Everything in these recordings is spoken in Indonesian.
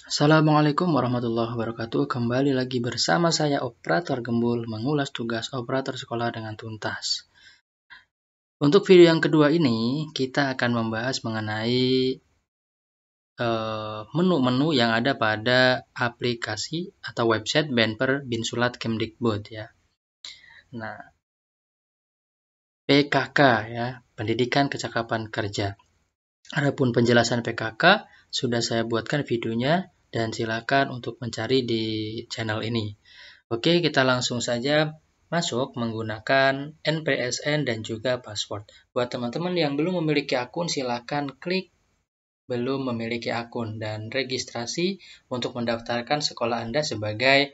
Assalamualaikum warahmatullahi wabarakatuh. Kembali lagi bersama saya Operator Gembul mengulas tugas operator sekolah dengan tuntas. Untuk video yang kedua ini kita akan membahas mengenai menu-menu yang ada pada aplikasi atau website Banper Binsulat Kemdikbud ya. Nah, PKK ya, Pendidikan Kecakapan Kerja. Adapun penjelasan PKK sudah saya buatkan videonya dan silakan untuk mencari di channel ini. Oke, kita langsung saja masuk menggunakan NPSN dan juga password. Buat teman-teman yang belum memiliki akun, silakan klik belum memiliki akun dan registrasi untuk mendaftarkan sekolah Anda sebagai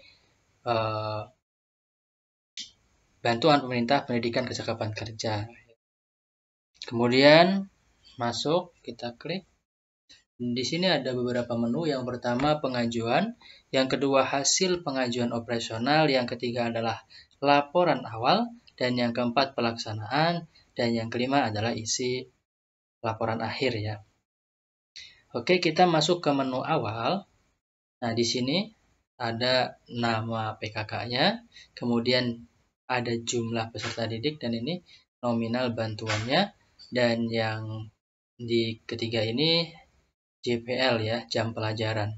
bantuan pemerintah pendidikan kecakapan kerja. Kemudian masuk, kita klik. Di sini ada beberapa menu. Yang pertama pengajuan, yang kedua hasil pengajuan operasional, yang ketiga adalah laporan awal, dan yang keempat pelaksanaan, dan yang kelima adalah isi laporan akhir ya. Oke, kita masuk ke menu awal. Nah, di sini ada nama PKK-nya, kemudian ada jumlah peserta didik, dan ini nominal bantuannya, dan yang di ketiga ini JPL ya, jam pelajaran.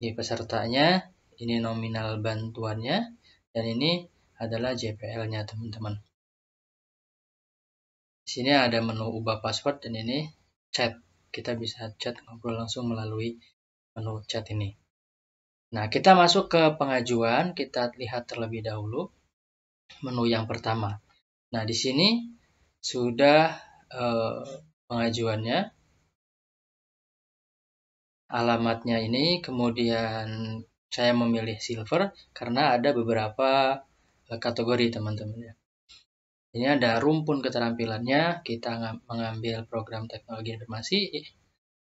Ini pesertanya, ini nominal bantuannya, dan ini adalah JPL-nya teman-teman. Di sini ada menu ubah password dan ini chat. Kita bisa chat ngobrol langsung melalui menu chat ini. Nah, kita masuk ke pengajuan, kita lihat terlebih dahulu menu yang pertama. Nah, di sini sudah pengajuannya. Alamatnya ini, kemudian saya memilih silver karena ada beberapa kategori teman-teman ya. Ini ada rumpun keterampilannya, kita mengambil program teknologi informasi,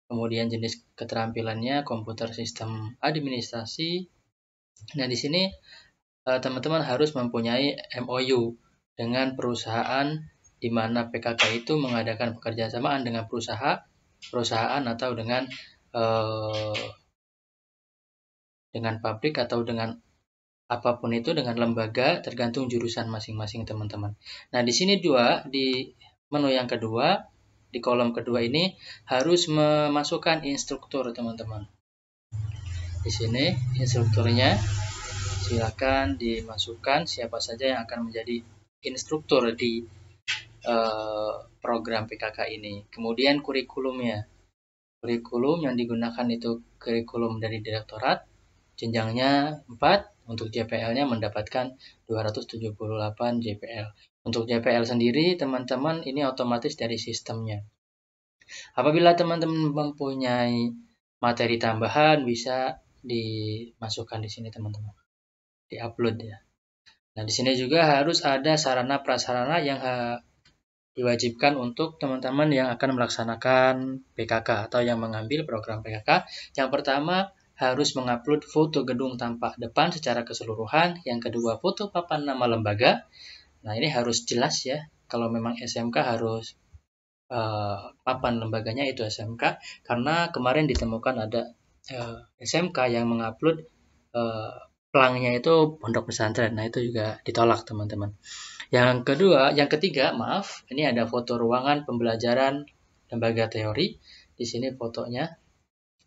kemudian jenis keterampilannya komputer sistem administrasi. Nah, di sini teman-teman harus mempunyai MOU dengan perusahaan di mana PKK itu mengadakan pekerjaan samaan dengan perusahaan atau dengan pabrik atau dengan apapun itu, dengan lembaga, tergantung jurusan masing-masing teman-teman. Nah, di sini di menu yang kedua, di kolom kedua ini harus memasukkan instruktur teman-teman. Di sini instrukturnya silakan dimasukkan siapa saja yang akan menjadi instruktur di program PKK ini. Kemudian kurikulumnya. Kurikulum yang digunakan itu kurikulum dari direktorat, jenjangnya 4, untuk JPL-nya mendapatkan 278 JPL. Untuk JPL sendiri, teman-teman, ini otomatis dari sistemnya. Apabila teman-teman mempunyai materi tambahan, bisa dimasukkan di sini, teman-teman. Di-upload ya. Nah, di sini juga harus ada sarana prasarana yang diwajibkan untuk teman-teman yang akan melaksanakan PKK atau yang mengambil program PKK. Yang pertama, harus mengupload foto gedung tampak depan secara keseluruhan. Yang kedua, foto papan nama lembaga. Nah, ini harus jelas ya. Kalau memang SMK harus papan lembaganya itu SMK. Karena kemarin ditemukan ada SMK yang mengupload pelangnya itu pondok pesantren. Nah, itu juga ditolak teman-teman. Yang ketiga, ini ada foto ruangan pembelajaran lembaga teori. Di sini fotonya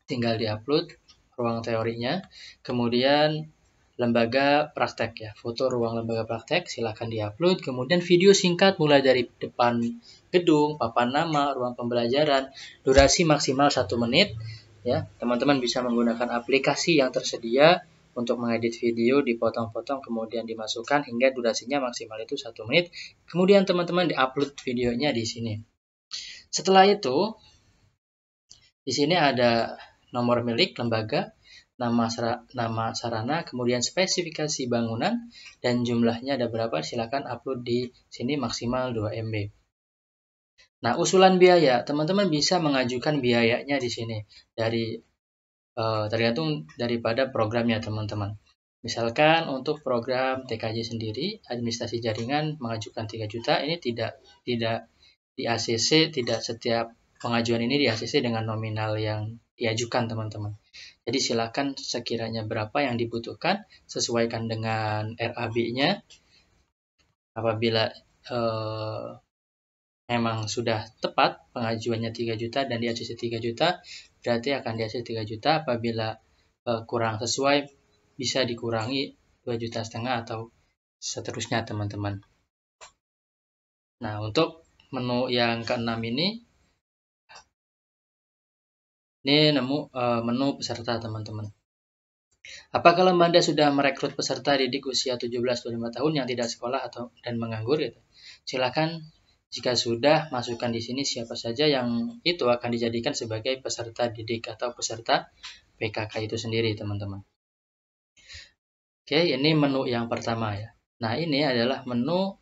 tinggal diupload ruang teorinya. Kemudian lembaga praktek ya, foto ruang lembaga praktek silakan diupload. Kemudian video singkat mulai dari depan gedung, papan nama, ruang pembelajaran, durasi maksimal 1 menit ya. Teman-teman bisa menggunakan aplikasi yang tersedia untuk mengedit video, dipotong-potong, kemudian dimasukkan hingga durasinya maksimal itu 1 menit. Kemudian teman-teman diupload videonya di sini. Setelah itu, di sini ada nomor milik lembaga, nama sarana, kemudian spesifikasi bangunan, dan jumlahnya ada berapa, silakan upload di sini maksimal 2 MB. Nah, usulan biaya, teman-teman bisa mengajukan biayanya di sini tergantung daripada programnya teman-teman. Misalkan untuk program TKJ sendiri, administrasi jaringan mengajukan 3 juta, ini tidak di ACC, tidak setiap pengajuan ini di ACC dengan nominal yang diajukan teman-teman. Jadi silakan sekiranya berapa yang dibutuhkan, sesuaikan dengan RAB-nya. Apabila memang sudah tepat pengajuannya 3 juta dan di ACC 3 juta, berarti akan di ACC 3 juta. Apabila kurang sesuai, bisa dikurangi 2,5 juta atau seterusnya teman-teman. Nah, untuk menu yang ke-6 ini nemu menu peserta teman-teman. Apakah lembaga sudah merekrut peserta didik usia 17-25 tahun yang tidak sekolah dan menganggur? Gitu? Silakan jika sudah, masukkan di sini siapa saja yang itu akan dijadikan sebagai peserta didik atau peserta PKK itu sendiri teman-teman. Oke, ini menu yang pertama ya. Nah, ini adalah menu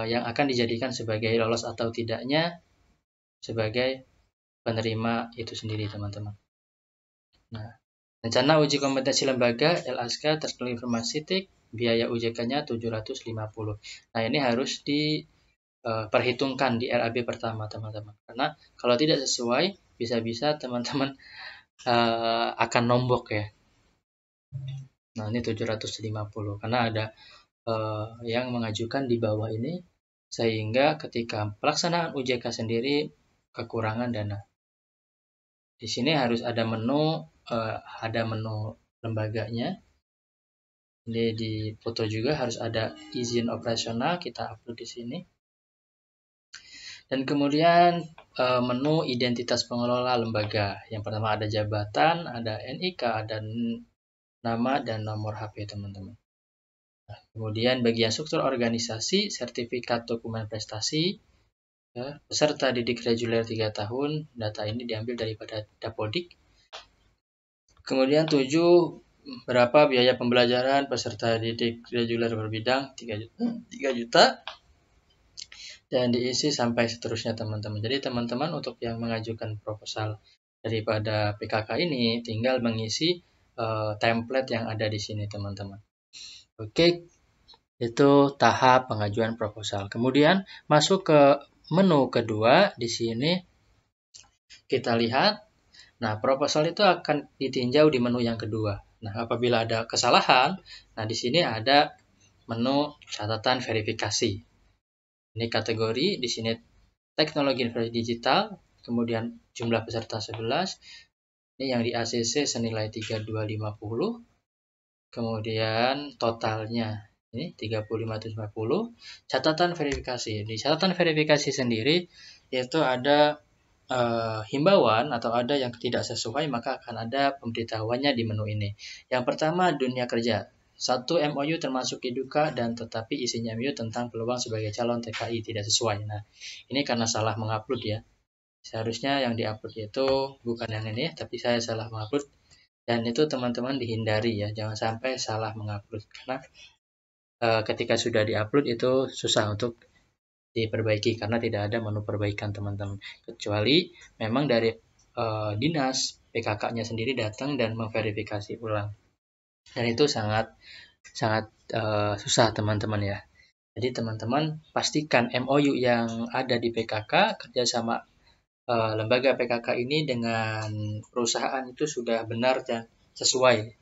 yang akan dijadikan sebagai lolos atau tidaknya sebagai penerima itu sendiri teman-teman. Nah, rencana uji kompetensi lembaga LASK terkait informasi TIK, biaya UJK-nya 750. Nah, ini harus diperhitungkan di RAB pertama teman-teman. Karena kalau tidak sesuai, bisa-bisa teman-teman akan nombok ya. Nah, ini 750 karena ada yang mengajukan di bawah ini, sehingga ketika pelaksanaan UJK sendiri kekurangan dana. Di sini harus ada menu lembaganya. Ini di foto juga harus ada izin operasional, kita upload di sini. Dan kemudian menu identitas pengelola lembaga. Yang pertama ada jabatan, ada NIK, ada nama dan nomor HP teman-teman. Nah, kemudian bagian struktur organisasi, sertifikat dokumen prestasi, ya, peserta didik reguler 3 tahun, data ini diambil daripada Dapodik. Kemudian 7, berapa biaya pembelajaran peserta didik reguler berbidang 3 juta. Dan diisi sampai seterusnya teman-teman. Jadi teman-teman untuk yang mengajukan proposal daripada PKK ini tinggal mengisi template yang ada di sini teman-teman. Oke, itu tahap pengajuan proposal. Kemudian masuk ke menu kedua. Di sini kita lihat, nah proposal itu akan ditinjau di menu yang kedua. Nah, apabila ada kesalahan, nah di sini ada menu catatan verifikasi. Ini kategori, di sini teknologi informasi digital, kemudian jumlah peserta 11. Ini yang di ACC senilai 3250. Kemudian totalnya ini 3550. Catatan verifikasi. Di catatan verifikasi sendiri yaitu ada himbauan atau ada yang tidak sesuai, maka akan ada pemberitahuannya di menu ini. Yang pertama, dunia kerja. 1 MOU termasuk IDUKA dan tetapi isinya MOU tentang peluang sebagai calon TKI tidak sesuai. Nah, ini karena salah mengupload ya. Seharusnya yang diupload itu bukan yang ini, tapi saya salah mengupload. Dan itu teman-teman dihindari ya, jangan sampai salah mengupload. Karena ketika sudah diupload itu susah untuk diperbaiki karena tidak ada menu perbaikan teman-teman. Kecuali memang dari dinas PKK-nya sendiri datang dan memverifikasi ulang. Dan itu sangat susah teman-teman ya. Jadi teman-teman pastikan MOU yang ada di PKK kerjasama lembaga PKK ini dengan perusahaan itu sudah benar dan sesuai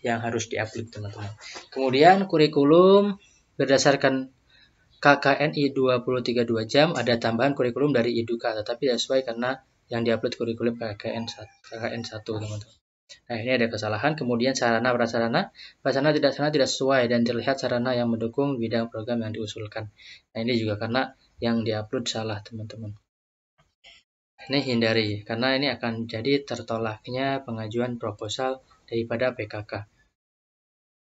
yang harus diupload teman-teman. Kemudian kurikulum berdasarkan KKNI 2032 jam ada tambahan kurikulum dari IDUKA, tetapi tidak sesuai karena yang diupload kurikulum KKN 1 teman-teman. Nah, ini ada kesalahan. Kemudian sarana prasarana tidak sesuai dan terlihat sarana yang mendukung bidang program yang diusulkan. Nah, ini juga karena yang diupload salah teman-teman. Ini hindari karena ini akan jadi tertolaknya pengajuan proposal daripada PKK.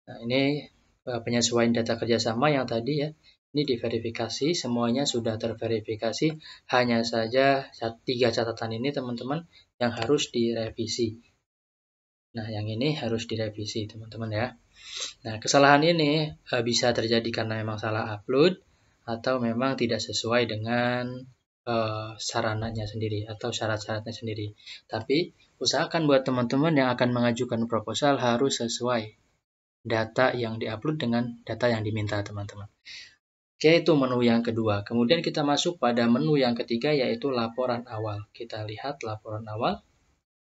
Nah, ini penyesuaian data kerjasama yang tadi ya. Ini diverifikasi, semuanya sudah terverifikasi. Hanya saja 3 catatan ini teman-teman yang harus direvisi. Nah, yang ini harus direvisi teman-teman ya. Nah, kesalahan ini bisa terjadi karena memang salah upload atau memang tidak sesuai dengan sarananya sendiri atau syarat-syaratnya sendiri. Tapi usahakan buat teman-teman yang akan mengajukan proposal harus sesuai data yang diupload dengan data yang diminta teman-teman. Oke, itu menu yang kedua. Kemudian kita masuk pada menu yang ketiga yaitu laporan awal. Kita lihat laporan awal.